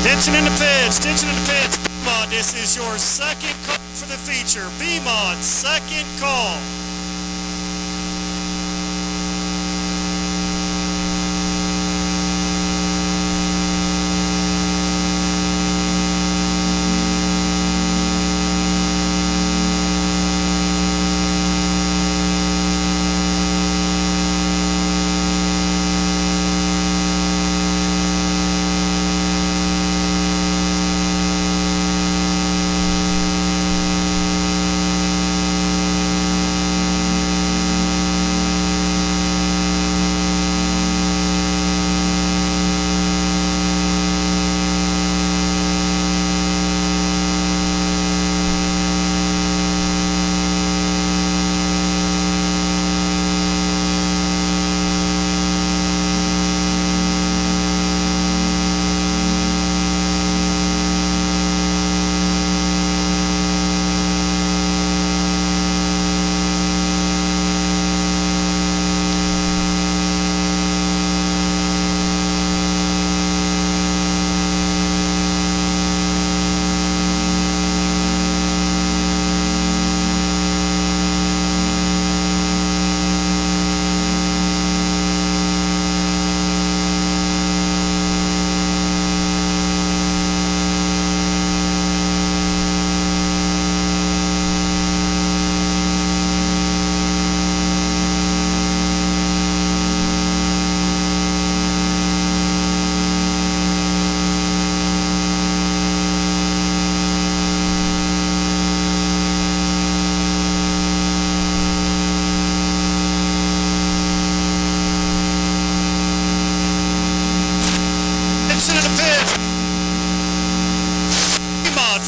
Tension in the pits, tension in the pits. B-Mod, this is your second call for the feature. B-Mod, second call.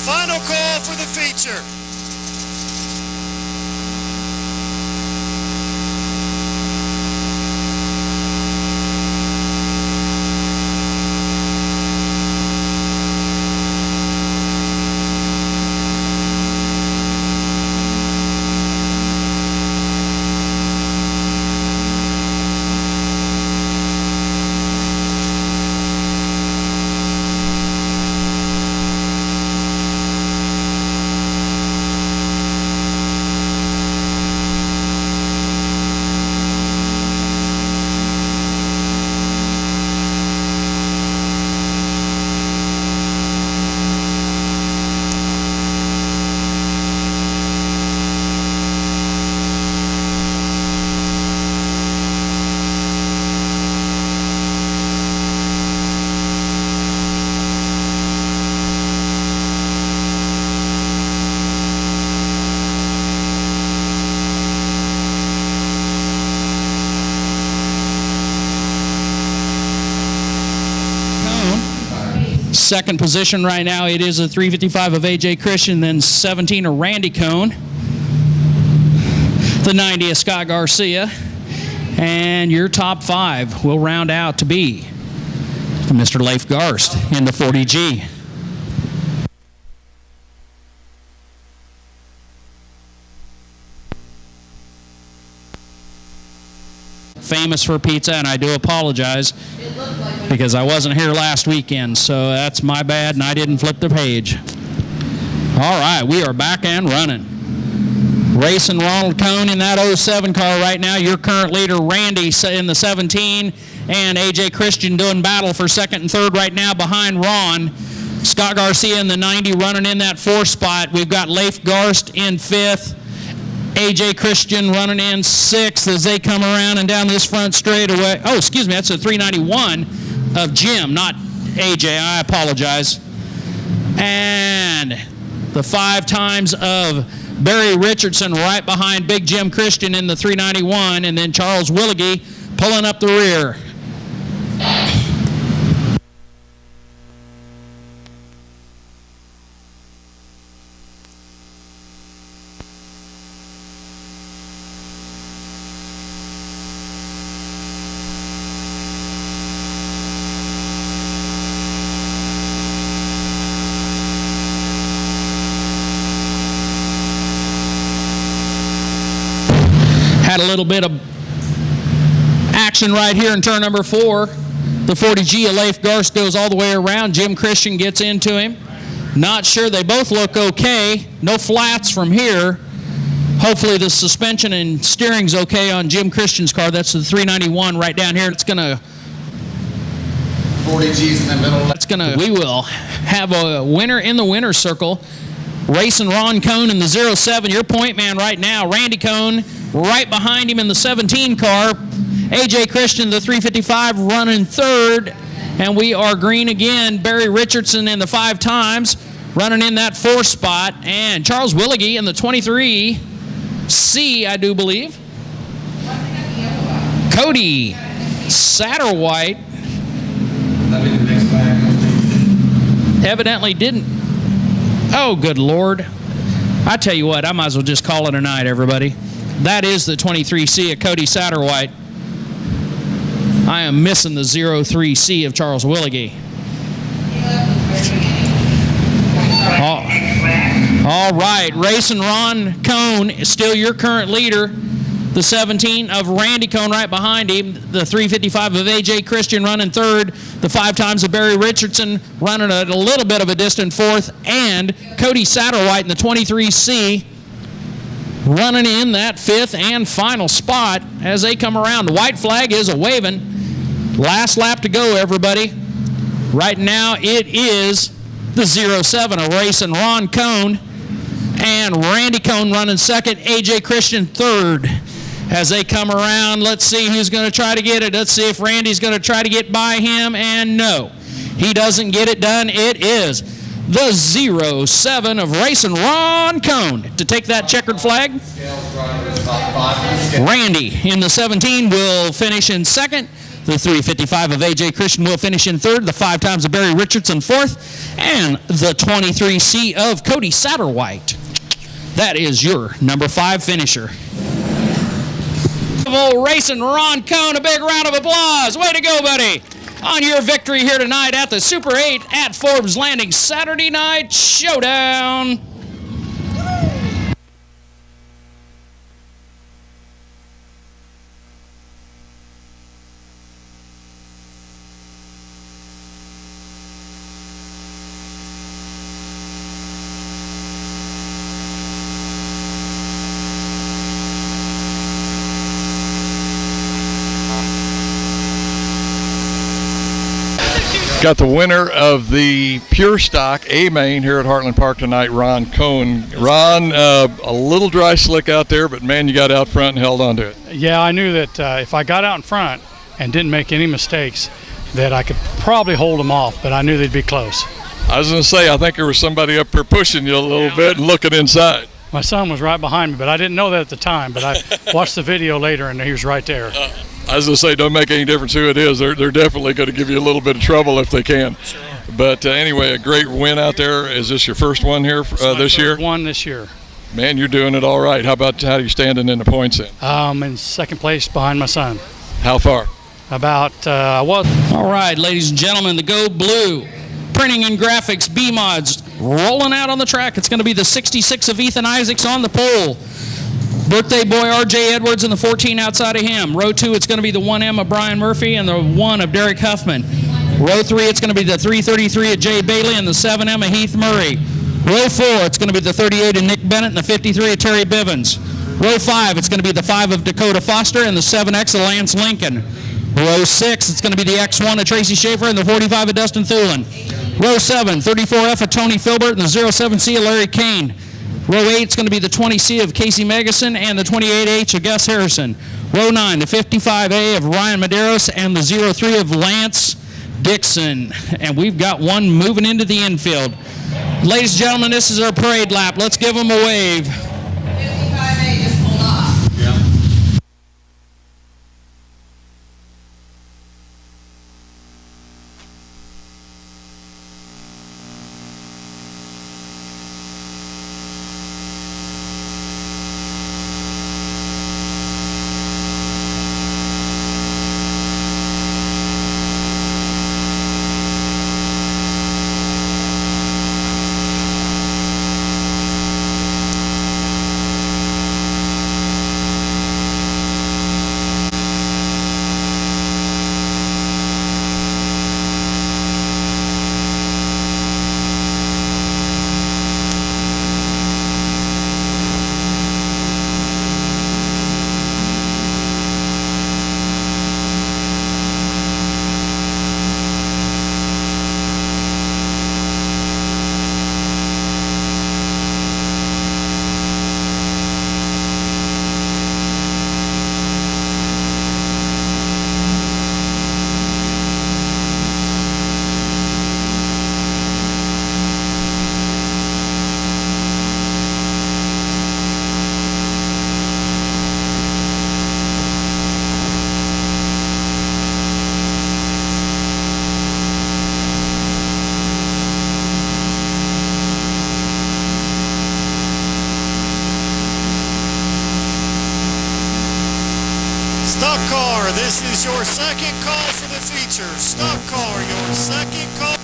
Final call for the feature. Second position right now, it is a 355 of AJ Christian, then 17 of Randy Cohn. The 90 of Scott Garcia. And your top five will round out to be Mr. Leif Garst in the 40G. Famous for pizza, and I do apologize because I wasn't here last weekend, so that's my bad, and I didn't flip the page. All right, we are back and running. Racing Ronald Cohn in that 07 car right now. Your current leader, Randy, in the 17, and AJ Christian doing battle for second and third right now behind Ron. Scott Garcia in the 90 running in that 4th spot. We've got Leif Garst in 5th. AJ Christian running in 6th as they come around and down this front straightaway. Oh, excuse me, that's a 391 of Jim, not AJ. I apologize. And the 5 times of Barry Richardson right behind Big Jim Christian in the 391, and then Charles Willigie pulling up the rear. Had a little bit of action right here in turn number 4. The 40G of Leif Garst goes all the way around. Jim Christian gets into him. Not sure. They both look okay. No flats from here. Hopefully the suspension and steering's okay on Jim Christian's car. That's the 391 right down here. It's going to... 40G's in the middle. That's going to... We will have a winner in the winner's circle. Racing Ron Cohn in the 07. Your point man right now. Randy Cohn right behind him in the 17 car. AJ Christian, the 355, running third. And we are green again. Barry Richardson in the 5 times, running in that 4th spot. And Charles Willigie in the 23C, I do believe. Cody Satterwhite evidently didn't. Oh, good Lord. I tell you what, I might as well just call it a night, everybody. That is the 23C of Cody Satterwhite. I am missing the 03C of Charles Willigie. All right, Racing Ron Cohn is still your current leader. The 17 of Randy Cohn right behind him. The 355 of AJ Christian running third. The 5 times of Barry Richardson running at a little bit of a distant 4th. And Cody Satterwhite in the 23C running in that 5th and final spot as they come around. The white flag is a waving. Last lap to go, everybody. Right now it is the 07 of Racing Ron Cohn. And Randy Cohn running second, AJ Christian third. As they come around, let's see who's going to try to get it. Let's see if Randy's going to try to get by him, and no. He doesn't get it done. It is the 07 of Racing Ron Cohn to take that checkered flag. Randy in the 17 will finish in second. The 355 of AJ Christian will finish in third. The 5 times of Barry Richardson fourth. And the 23C of Cody Satterwhite. That is your number 5 finisher. Racing Ron Cohn, a big round of applause. Way to go, buddy. On your victory here tonight at the Super 8 at Forbes Landing Saturday Night Showdown. Got the winner of the Pure Stock A-Main here at Heartland Park tonight, Ron Cohn. Ron, a little dry slick out there, but man, you got out front and held on to it. Yeah, I knew that if I got out in front and didn't make any mistakes, that I could probably hold them off, but I knew they'd be close. I was going to say, I think there was somebody up there pushing you a little bit and looking inside. My son was right behind me, but I didn't know that at the time, but I watched the video later, and he was right there. I was going to say, don't make any difference who it is. They're definitely going to give you a little bit of trouble if they can. Sure. But anyway, a great win out there. Is this your first one here this year? One this year. Man, you're doing it all right. How are you standing in the points then? In second place behind my son. How far? About, All right, ladies and gentlemen, the Go Blue Printing and Graphics B-Mods rolling out on the track. It's going to be the 66 of Ethan Isaacs on the pole. Birthday boy R.J. Edwards in the 14 outside of him. Row 2, it's going to be the 1M of Brian Murphy and the 1 of Derek Huffman. Row 3, it's going to be the 333 of Jay Bailey and the 7M of Heath Murray. Row 4, it's going to be the 38 of Nick Bennett and the 53 of Terry Bivens. Row 5, it's going to be the 5 of Dakota Foster and the 7X of Lance Lincoln. Row 6, it's going to be the X1 of Tracy Schaefer and the 45 of Dustin Thulin. Row 7, 34F of Tony Filbert and the 07C of Larry Kane. Row 8 is going to be the 20C of Casey Megason and the 28H of Gus Harrison. Row 9, the 55A of Ryan Medeiros and the 03 of Lance Dixon. And we've got one moving into the infield. Ladies and gentlemen, this is our parade lap. Let's give them a wave. 55A just pulled off. Yeah. car. This is your second call for the feature. Stop car, your second call.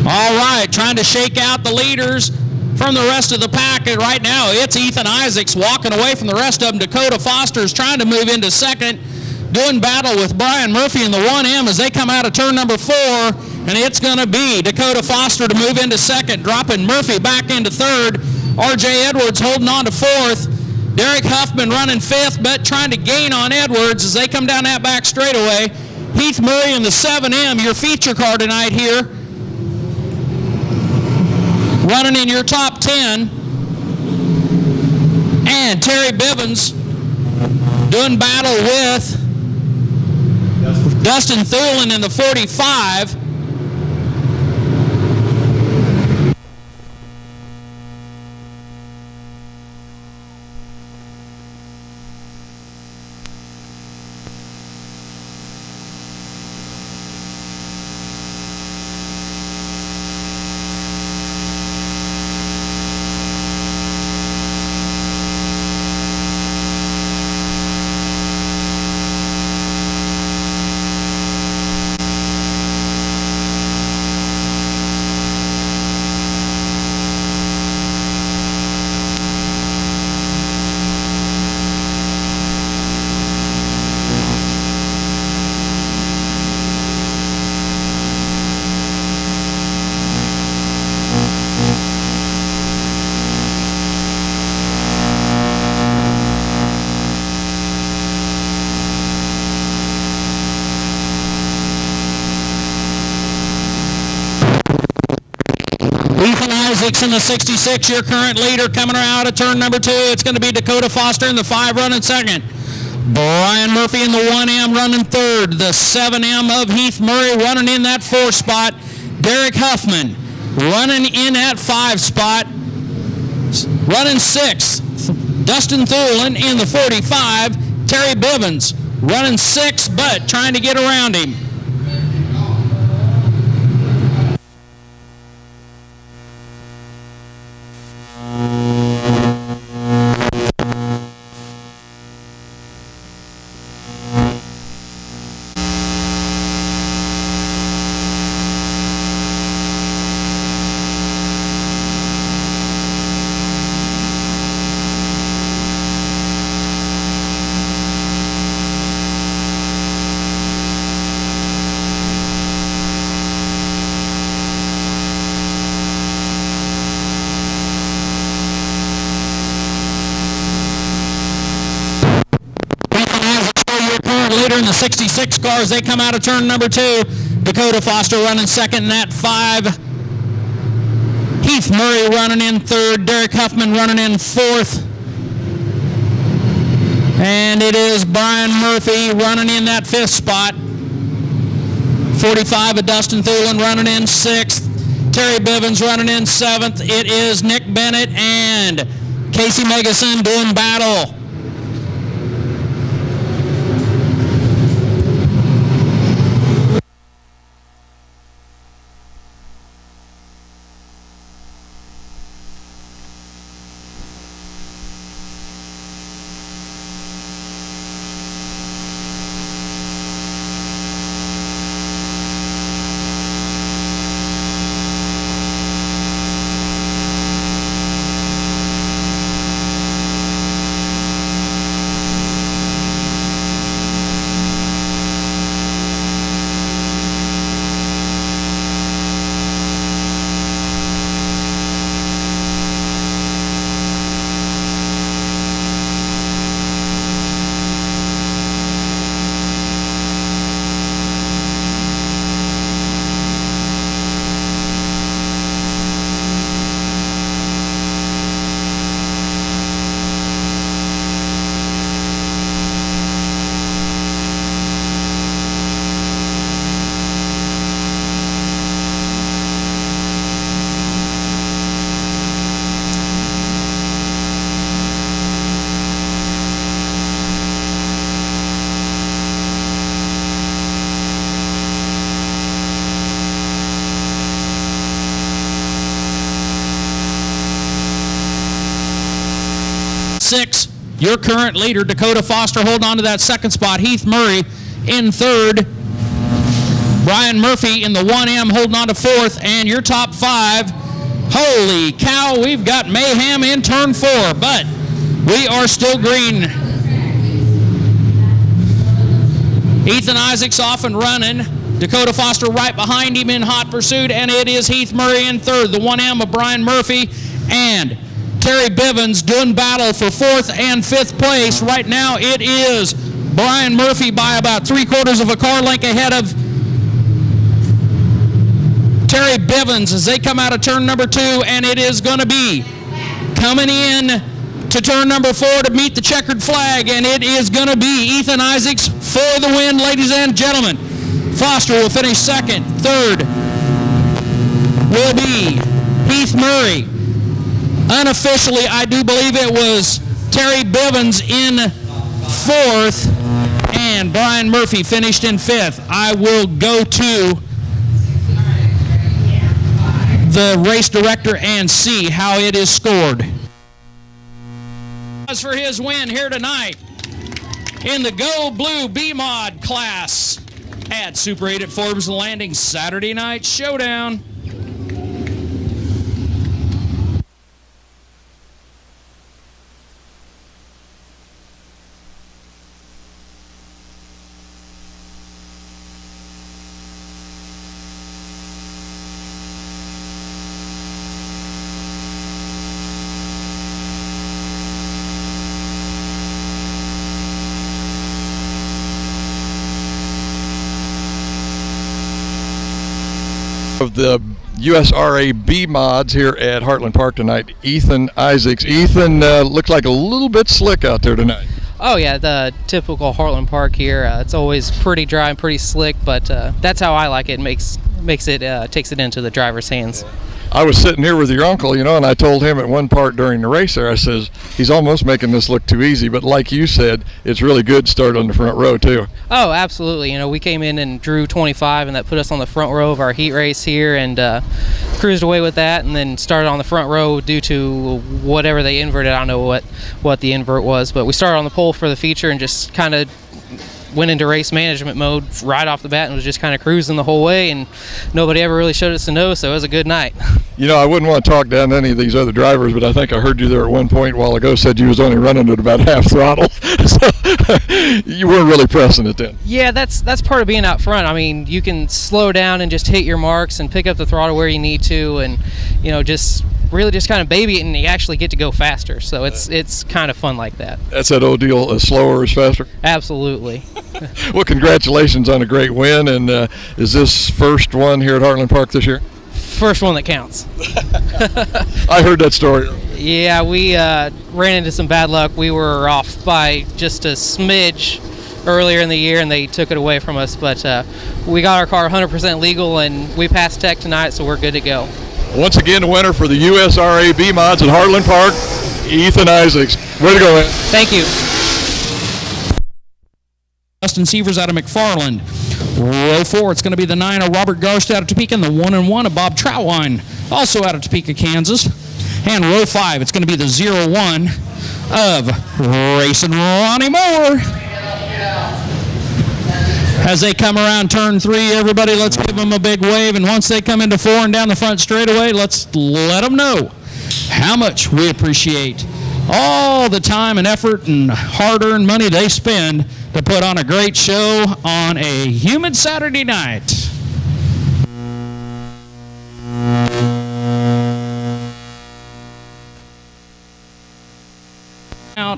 All right, trying to shake out the leaders from the rest of the pack. And right now, it's Ethan Isaacs walking away from the rest of them. Dakota Foster's trying to move into second, doing battle with Brian Murphy in the 1M as they come out of turn number 4. And it's going to be Dakota Foster to move into second, dropping Murphy back into third. R.J. Edwards holding on to fourth. Derek Huffman running fifth, but trying to gain on Edwards as they come down that back straightaway. Heath Murray in the 7M, your feature car tonight here. Running in your top 10. And Terry Bivens doing battle with Dustin Thulin in the 45. Isaacs in the 66, your current leader, coming out of turn number 2. It's going to be Dakota Foster in the 5 running second. Brian Murphy in the 1M running third. The 7M of Heath Murray running in that 4 spot. Derek Huffman running in that 5 spot. Running 6th. Dustin Thulin in the 45. Terry Bivens running 6th, but trying to get around him. Leader in the 66 cars, they come out of turn number 2. Dakota Foster running second in that 5. Heath Murray running in third. Derek Huffman running in 4th. And it is Brian Murphy running in that 5th spot. 45 of Dustin Thulin running in 6th. Terry Bivens running in 7th. It is Nick Bennett and Casey Megason doing battle. 6, your current leader, Dakota Foster, holding on to that second spot. Heath Murray in third. Brian Murphy in the 1M holding on to fourth. And your top 5, holy cow, we've got mayhem in turn 4, but we are still green. Ethan Isaacs off and running. Dakota Foster right behind him in hot pursuit, and it is Heath Murray in third. The 1M of Brian Murphy and Terry Bivens doing battle for 4th and 5th place. Right now it is Brian Murphy by about 3/4 of a car length ahead of Terry Bivens as they come out of turn number 2, and it is going to be coming in to turn number 4 to meet the checkered flag, and it is going to be Ethan Isaacs for the win, ladies and gentlemen. Foster will finish second. Third will be Heath Murray. Unofficially, I do believe it was Terry Bivens in 4th, and Brian Murphy finished in 5th. I will go to the race director and see how it is scored. As for his win here tonight in the Go Blue B-Mod class at Super 8 at Forbes Landing Saturday Night Showdown. Of the USRA B mods here at Heartland Park tonight, Ethan Isaacs. Ethan, looks like a little bit slick out there tonight. Oh yeah, the typical Heartland Park here. It's always pretty dry and pretty slick, but that's how I like it. Makes it takes it into the driver's hands. I was sitting here with your uncle, you know, and I told him at one part during the race there, I says, he's almost making this look too easy, but like you said, it's really good to start on the front row too. Oh, absolutely. You know, we came in and drew 25, and that put us on the front row of our heat race here, and cruised away with that, and then started on the front row due to whatever they inverted. I don't know what the invert was, but we started on the pole for the feature and just kind of went into race management mode right off the bat and was just kind of cruising the whole way, and nobody ever really showed us a no, so it was a good night. You know, I wouldn't want to talk down to any of these other drivers, but I think I heard you there at one point a while ago said you was only running at about half throttle. So you weren't really pressing it then. Yeah, that's part of being out front. I mean, you can slow down and just hit your marks and pick up the throttle where you need to, and you know, just really just kind of baby it, and you actually get to go faster. So it's kind of fun like that. That's that old deal, slower is faster? Absolutely. Well, congratulations on a great win, and is this first one here at Heartland Park this year? First one that counts. I heard that story. Yeah, we ran into some bad luck. We were off by just a smidge earlier in the year, and they took it away from us, but we got our car 100% legal, and we passed tech tonight, so we're good to go. Once again, the winner for the USRA B mods at Heartland Park, Ethan Isaacs. Way to go, man. Thank you. Dustin Sievers out of McFarland. Row 4, it's going to be the 9 of Robert Garst out of Topeka, and the 1-1 of Bob Troutwine, also out of Topeka, Kansas. And row 5, it's going to be the 0-1 of Racing Ronnie Moore. As they come around turn 3, everybody, let's give them a big wave. And once they come into 4 and down the front straightaway, let's let them know how much we appreciate all the time and effort and hard-earned money they spend to put on a great show on a humid Saturday night.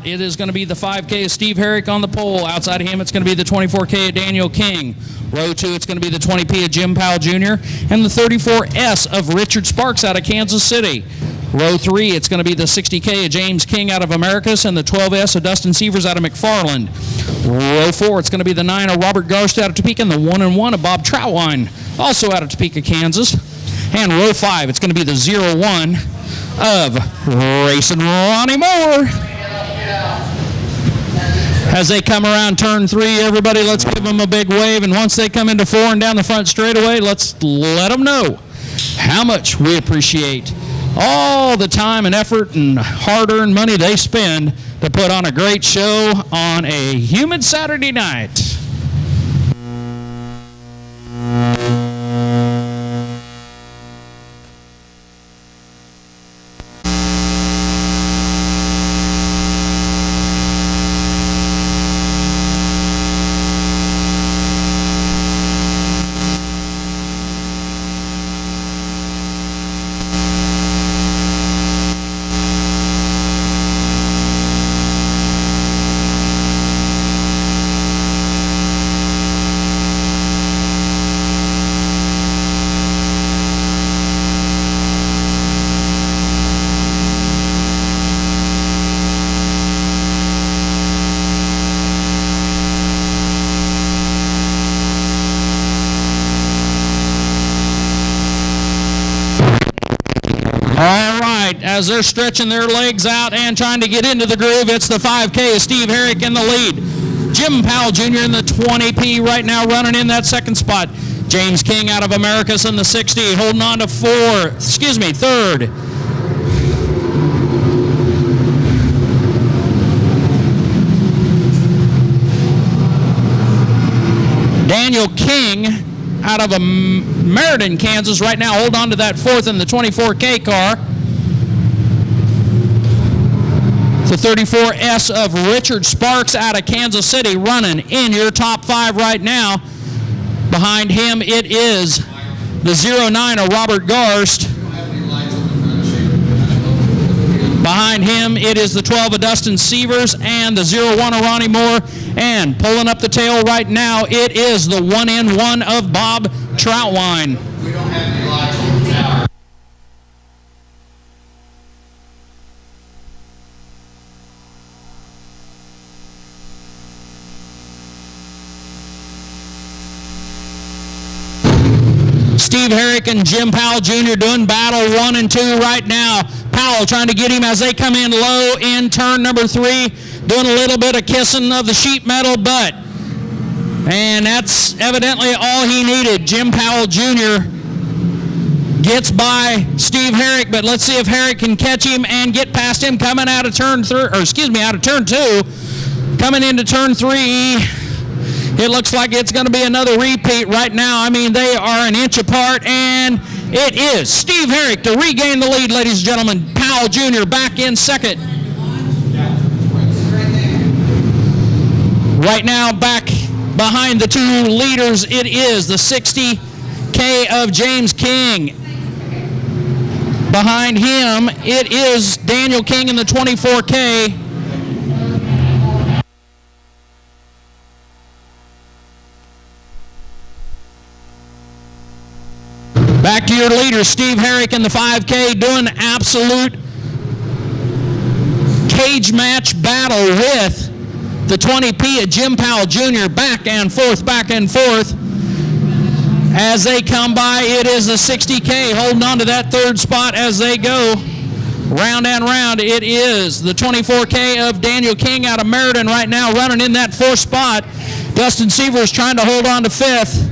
It is going to be the 5K of Steve Herrick on the pole. Outside of him, it's going to be the 24K of Daniel King. Row 2, it's going to be the 20P of Jim Powell Jr. and the 34S of Richard Sparks out of Kansas City. Row 3, it's going to be the 60K of James King out of Americus and the 12S of Dustin Sievers out of McFarland. Row 4, it's going to be the 9 of Robert Garst out of Topeka and the 1-1 of Bob Troutwine, also out of Topeka, Kansas. And row 5, it's going to be the 0-1 of Racing Ronnie Moore. As they come around turn 3, everybody, let's give them a big wave. And once they come into 4 and down the front straightaway, let's let them know how much we appreciate all the time and effort and hard-earned money they spend to put on a great show on a humid Saturday night. All right, as they're stretching their legs out and trying to get into the groove, it's the 5K. Steve Herrick in the lead. Jim Powell Jr. in the 20P right now running in that second spot. James King out of Americus in the 60, holding on to third. Daniel King out of Meriden, Kansas right now, hold on to that fourth in the 24K car. The 34S of Richard Sparks out of Kansas City running in your top five right now. Behind him it is the 09 of Robert Garst. Behind him it is the 12 of Dustin Sievers and the 01 of Ronnie Moore. And pulling up the tail right now, it is the 1N1 of Bob Troutwine. We don't have any lights on the tower. Steve Herrick and Jim Powell Jr. doing battle 1 and 2 right now. Powell trying to get him as they come in low in turn number 3. Doing a little bit of kissing of the sheet metal butt. And that's evidently all he needed. Jim Powell Jr. gets by Steve Herrick, but let's see if Herrick can catch him and get past him coming out of turn 2. Coming into turn 3, it looks like it's going to be another repeat right now. I mean, they are an inch apart, and it is Steve Herrick to regain the lead, ladies and gentlemen. Powell Jr. back in second. Right now, back behind the two leaders, it is the 60K of James King. Behind him, it is Daniel King in the 24K. Back to your leader, Steve Herrick in the 5K, doing absolute cage match battle with the 20P of Jim Powell Jr. back and forth. As they come by, it is the 60K holding on to that third spot as they go round and round. It is the 24K of Daniel King out of Meriden right now running in that fourth spot. Dustin Sievers trying to hold on to fifth.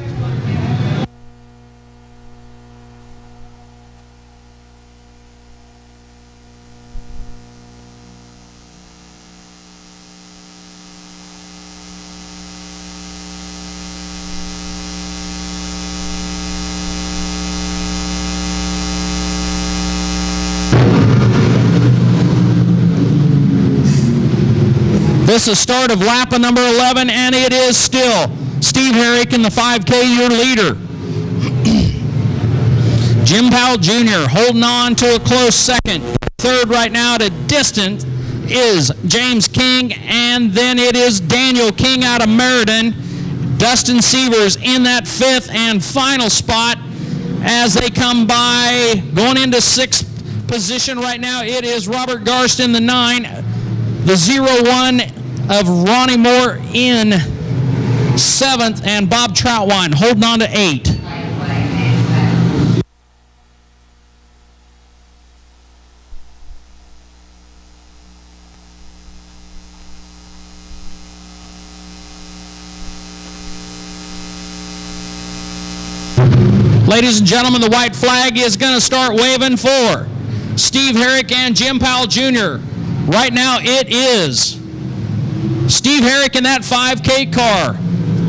This is start of lap number 11, and it is still Steve Herrick in the 5K, your leader. Jim Powell Jr. holding on to a close second. Third right now at a distance is James King, and then it is Daniel King out of Meriden. Dustin Sievers in that fifth and final spot as they come by. Going into sixth position right now, it is Robert Garst in the 9. The 01 of Ronnie Moore in 7th, and Bob Troutwine holding on to 8. Ladies and gentlemen, the white flag is going to start waving for Steve Herrick and Jim Powell Jr. Right now it is Steve Herrick in that 5K car.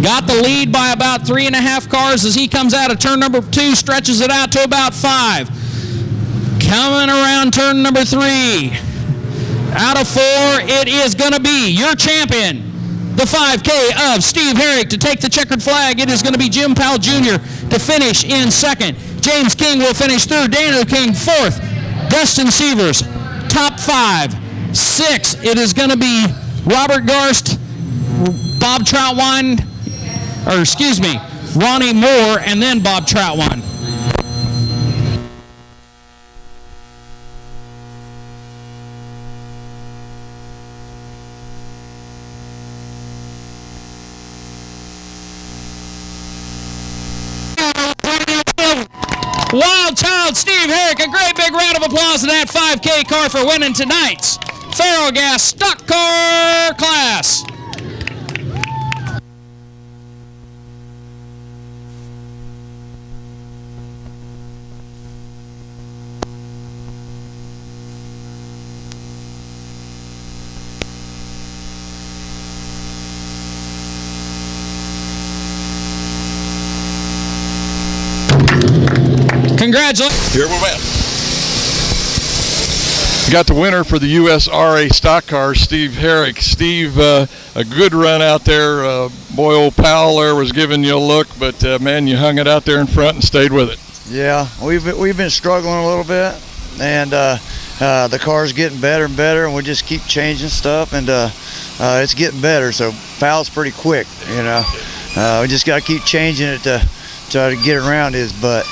Got the lead by about 3.5 cars as he comes out of turn number 2, stretches it out to about 5. Coming around turn number 3. Out of 4, it is going to be your champion, the 5K of Steve Herrick. To take the checkered flag, it is going to be Jim Powell Jr. to finish in 2nd. James King will finish 3rd. Daniel King 4th. Dustin Sievers, top 5. 6, it is going to be Robert Garst, Bob Troutwine, Ronnie Moore, and then Bob Troutwine. Wild Child Steve Herrick, a great big round of applause in that 5K car for winning tonight's Ferrogas Stock Car class. Congratulations. Here we went. Got the winner for the USRA stock cars, Steve Herrick. Steve, a good run out there. Boy, old Powell there was giving you a look, but man, you hung it out there in front and stayed with it. Yeah, we've been struggling a little bit, and the car's getting better and better, and we just keep changing stuff, and it's getting better. So Powell's pretty quick, you know. We just got to keep changing it to try to get around his butt.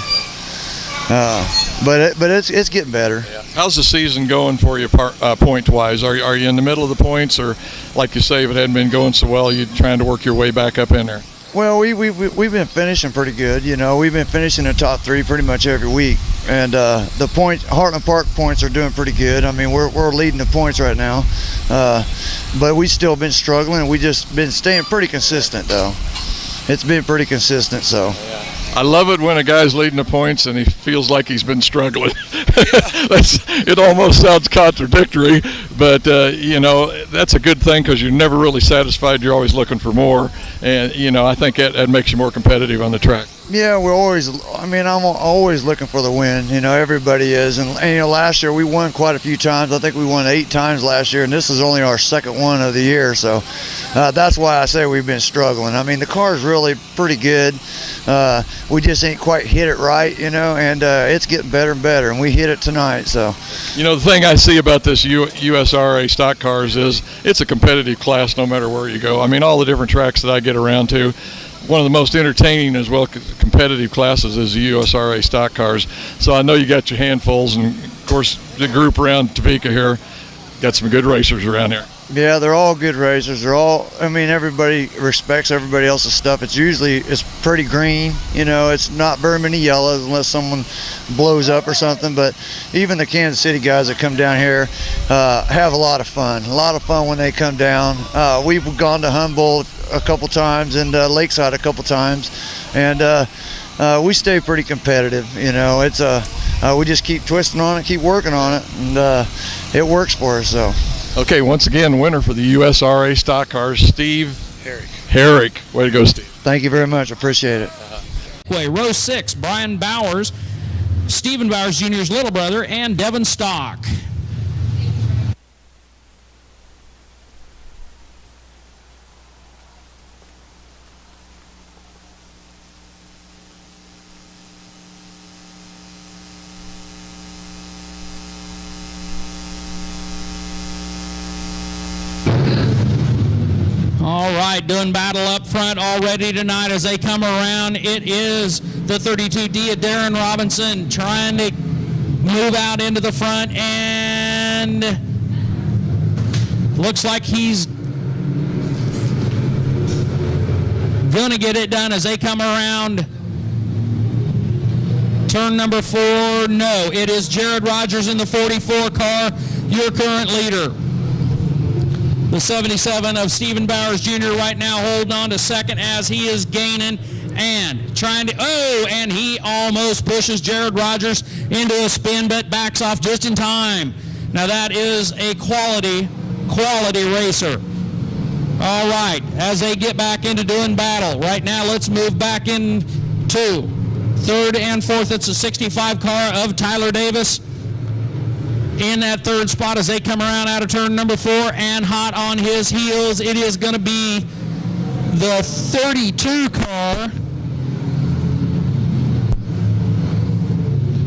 But it's getting better. Yeah. How's the season going for you, point-wise? Are you in the middle of the points, or like you say, if it hadn't been going so well, you're trying to work your way back up in there? Well, we've been finishing pretty good. You know, we've been finishing in the top 3 pretty much every week, and the points, Heartland Park points are doing pretty good. I mean, we're leading the points right now, but we still been struggling. We just been staying pretty consistent though. It's been pretty consistent, so. Yeah. I love it when a guy's leading the points and he feels like he's been struggling. It almost sounds contradictory, but you know, that's a good thing because you're never really satisfied. You're always looking for more, and you know, I think that makes you more competitive on the track. Yeah, I'm always looking for the win. You know, everybody is, and you know, last year we won quite a few times. I think we won 8 times last year, and this is only our 2nd one of the year. So that's why I say we've been struggling. I mean, the car's really pretty good. We just ain't quite hit it right, you know, and it's getting better and better, and we hit it tonight. So, you know, the thing I see about this USRA stock cars is it's a competitive class no matter where you go. I mean, all the different tracks that I get around to, one of the most entertaining as well competitive classes is the USRA stock cars. So I know you got your handfuls, and of course the group around Topeka here got some good racers around here. Yeah, they're all good racers. They're all, I mean, everybody respects everybody else's stuff. It's pretty green, you know, it's not very many yellows unless someone blows up or something. But even the Kansas City guys that come down here have a lot of fun when they come down. We've gone to Humboldt a couple times and Lakeside a couple times, and we stay pretty competitive, you know. It's we just keep twisting on it, keep working on it, and it works for us. So. Okay, once again, winner for the USRA stock cars, Steve Herrick. Way to go, Steve. Thank you very much. Appreciate it. Row 6, Brian Bowers, Stephen Bowers Jr.'s little brother, and Devin Stock. All right, doing battle up front already tonight as they come around. It is the 32D of Darren Robinson trying to move out into the front, and looks like he's gonna get it done as they come around turn number 4. No, it is Jared Rogers in the 44 car, your current leader. The 77 of Stephen Bowers Jr. right now holding on to second as he is gaining and trying to, and he almost pushes Jared Rogers into a spin, but backs off just in time. Now that is a quality racer. All right, as they get back into doing battle. Right now, let's move back into third and fourth. It's a 65 car of Tyler Davis in that third spot as they come around out of turn number 4, and hot on his heels, it is going to be the 32 car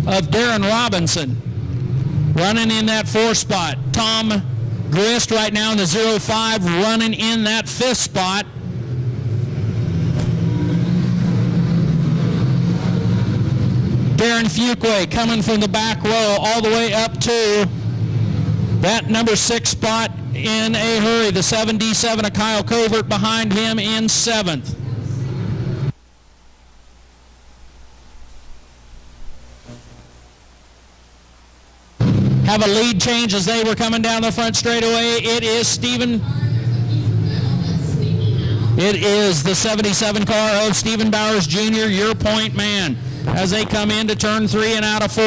of Darren Robinson running in that 4th spot. Tom Grist right now in the 05 running in that 5th spot. Darren Fuqua coming from the back row all the way up to that number 6 spot in a hurry. The 77 of Kyle Covert behind him in 7th. Have a lead change as they were coming down the front straightaway. It is the 77 car of Stephen Bowers Jr., your point man, as they come into turn 3 and out of 4.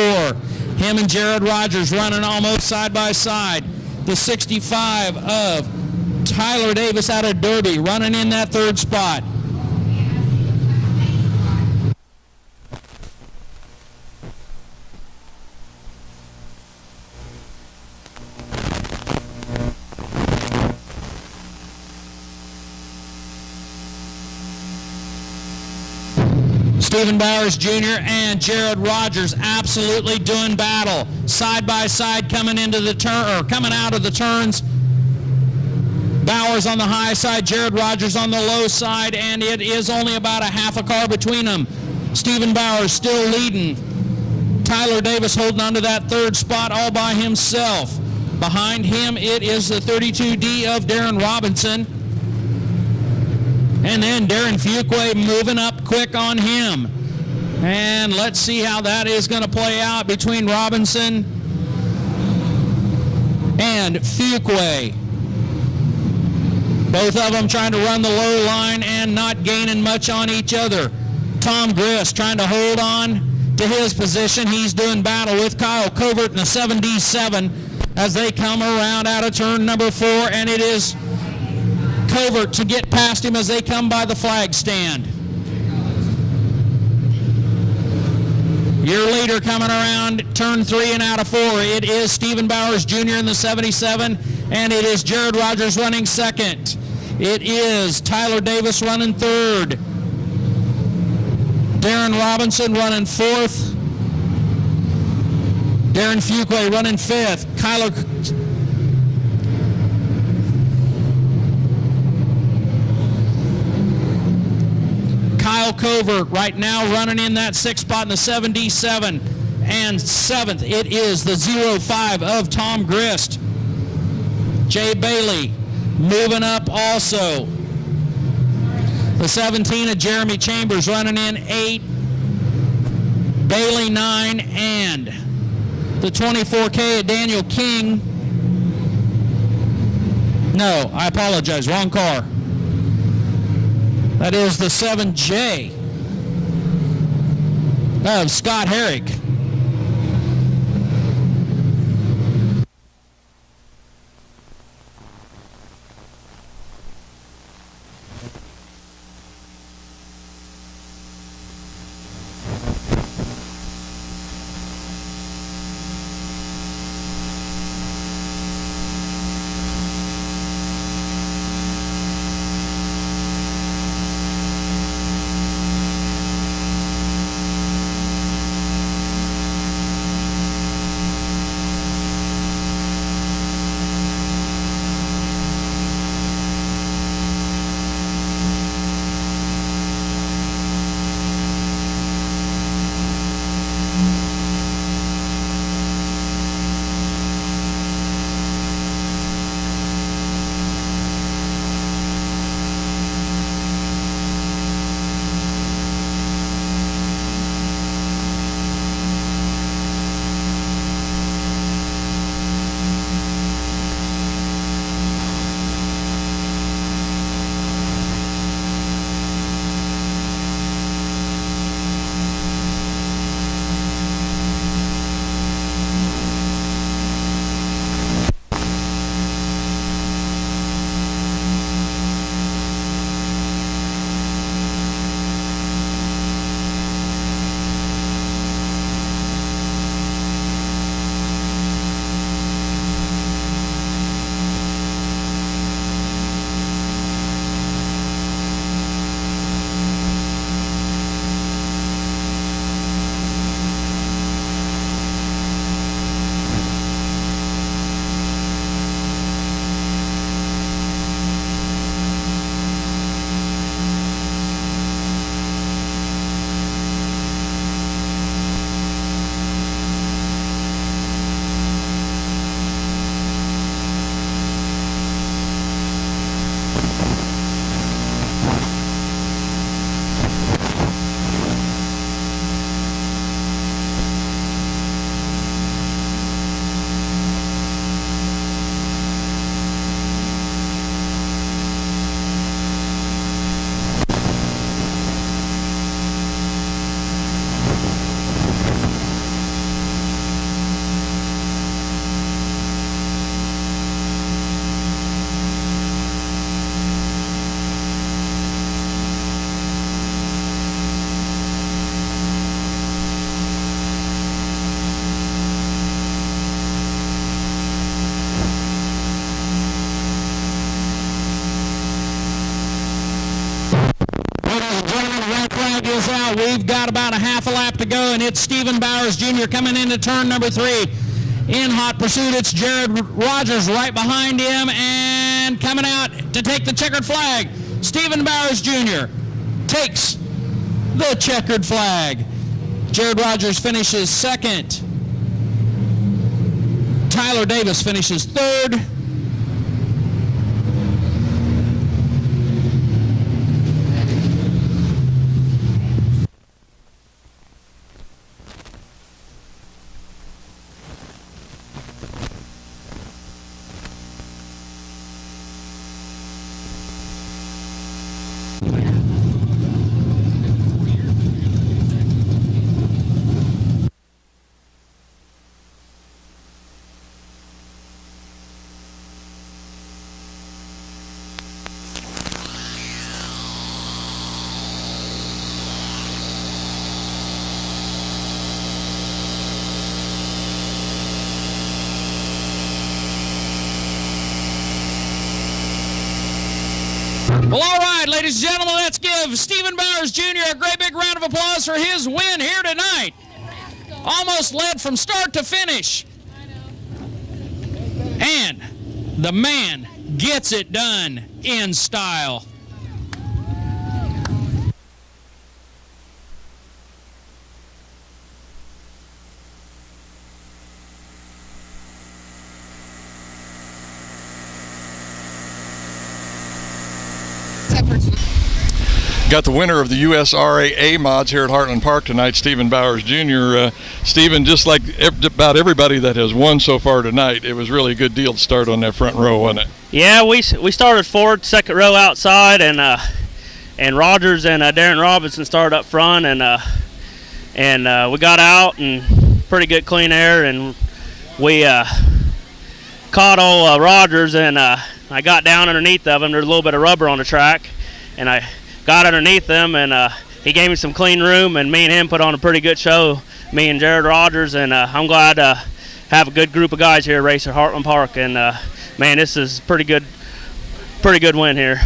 Him and Jared Rogers running almost side by side. The 65 of Tyler Davis out of Derby running in that 3rd spot. Stephen Bowers Jr. and Jared Rogers absolutely doing battle. Side by side coming into the turn, or coming out of the turns. Bowers on the high side, Jared Rogers on the low side, and it is only about a half a car between them. Stephen Bowers still leading. Tyler Davis holding on to that 3rd spot all by himself. Behind him, it is the 32D of Darren Robinson. And then Darren Fuqua moving up quick on him. And let's see how that is going to play out between Robinson and Fuqua. Both of them trying to run the low line and not gaining much on each other. Tom Grist trying to hold on to his position. He's doing battle with Kyle Covert in the 77 as they come around out of turn number 4, and it is Covert to get past him as they come by the flag stand. Your leader coming around turn 3 and out of 4. It is Stephen Bowers Jr. in the 77, and it is Jared Rogers running 2nd. It is Tyler Davis running 3rd. Darren Robinson running 4th. Darren Fuqua running 5th. Kyle Covert right now running in that 6th spot in the 77. And 7th, it is the 05 of Tom Grist. Jay Bailey moving up also. The 17 of Jeremy Chambers running in 8. Bailey 9, and the 24K of Daniel King. No, I apologize, wrong car. That is the 7J of Scott Herrick. now. We've got about a half a lap to go, and it's Stephen Bowers Jr. coming into turn number 3. In hot pursuit, it's Jared Rogers right behind him, and coming out to take the checkered flag. Stephen Bowers Jr. takes the checkered flag. Jared Rogers finishes second. Tyler Davis finishes third. Well, all right, ladies and gentlemen, let's give Stephen Bowers Jr. a great big round of applause for his win here tonight. Almost led from start to finish. And the man gets it done in style. Got the winner of the USRA A mods here at Heartland Park tonight, Stephen Bowers Jr. Stephen, just like about everybody that has won so far tonight, it was really a good deal to start on that front row, wasn't it? Yeah, we started forward, second row outside, and Rogers and Darren Robinson started up front, and we got out and pretty good clean air, and we caught old Rogers, and I got down underneath of him. There's a little bit of rubber on the track, and I got underneath him, and he gave me some clean room, and me and him put on a pretty good show, me and Jared Rogers, and I'm glad to have a good group of guys here race at Heartland Park, and man, this is pretty good win here.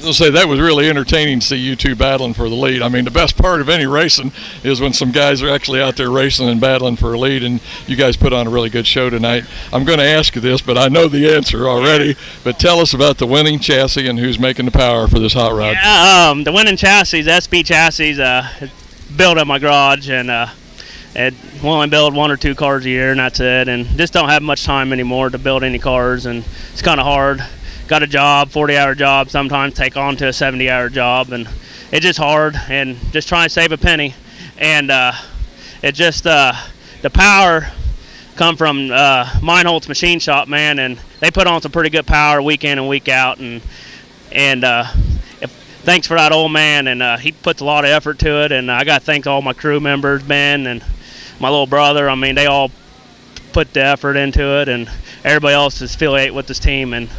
I'll say that was really entertaining to see you two battling for the lead. I mean, the best part of any racing is when some guys are actually out there racing and battling for a lead, and you guys put on a really good show tonight. I'm going to ask you this, but I know the answer already. But tell us about the winning chassis and who's making the power for this hot rod. Yeah, the winning chassis, SP chassis, built at my garage, and we only build 1 or 2 cars a year, and that's it. And just don't have much time anymore to build any cars, and it's kind of hard. Got a job, 40-hour job, sometimes take on to a 70-hour job, and it's just hard, and just trying to save a penny. And it just, the power come from Meinholt's Machine Shop, man, and they put on some pretty good power week in and week out, and thanks for that old man, and he puts a lot of effort to it, and I got to thank all my crew members, Ben, and my little brother. I mean, they all put the effort into it, and everybody else is affiliated with this team, and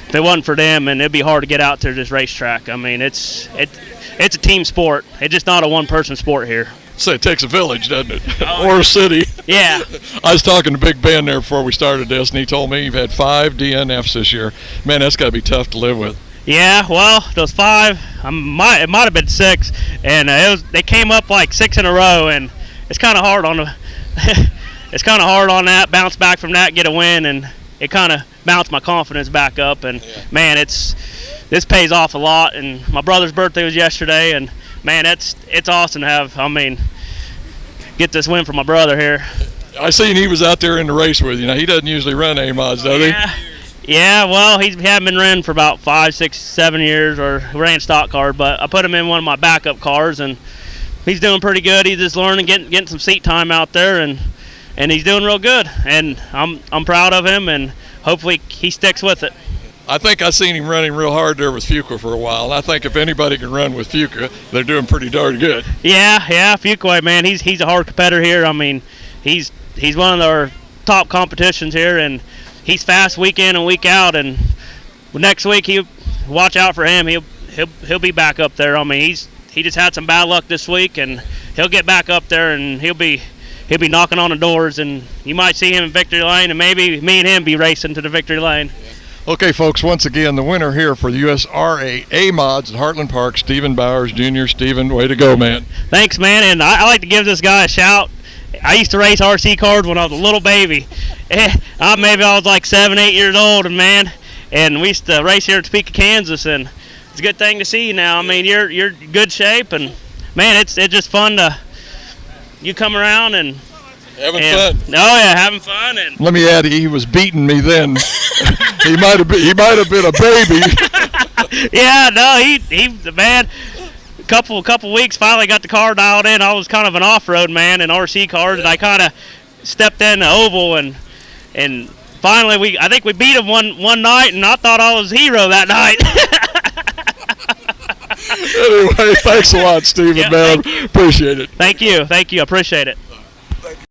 if it wasn't for them, and it'd be hard to get out to this racetrack. I mean, it's a team sport. It's just not a one-person sport here. So it takes a village, doesn't it? Or a city. Yeah. I was talking to Big Ben there before we started this, and he told me you've had 5 DNFs this year. Man, that's got to be tough to live with. Yeah, well, those 5, it might have been 6, and they came up like 6 in a row, and it's kind of hard on that. Bounce back from that, get a win, and it kind of bounced my confidence back up. And man, this pays off a lot. And my brother's birthday was yesterday, and man, it's awesome to have. I mean, get this win for my brother here. I seen he was out there in the race with you. Now he doesn't usually run A-mods, does he? Yeah, well, he hadn't been running for about 5, 6, 7 years, or ran stock cars, but I put him in one of my backup cars, and he's doing pretty good. He's just learning, getting some seat time out there, and he's doing real good. And I'm proud of him, and hopefully he sticks with it. I think I seen him running real hard there with Fuqua for a while, and I think if anybody can run with Fuqua, they're doing pretty darn good. Yeah, Fuqua, man, he's a hard competitor here. I mean, he's one of our top competitions here, and he's fast week in and week out. And next week, watch out for him. He'll be back up there. I mean, he just had some bad luck this week, and he'll get back up there, and he'll be knocking on the doors, and you might see him in victory lane, and maybe me and him be racing to the victory lane. Okay, folks, once again, the winner here for the USRA A-Mods at Heartland Park, Stephen Bowers Jr. Stephen, way to go, man. Thanks, man, and I like to give this guy a shout. I used to race RC cars when I was a little baby. Maybe I was like 7, 8 years old, and we used to race here in Topeka, Kansas, and it's a good thing to see you now. I mean, you're in good shape, and man, it's just fun to you come around and having fun. Oh yeah, having fun. And let me add, he was beating me then. he might have been a baby. Yeah, no, he man. Couple weeks, finally got the car dialed in. I was kind of an off-road man in RC cars, and I kind of stepped in the oval, and finally I think we beat him one night, and I thought I was a hero that night. Anyway, thanks a lot, Stephen, Yeah, man. Appreciate it. Thank you, I appreciate it.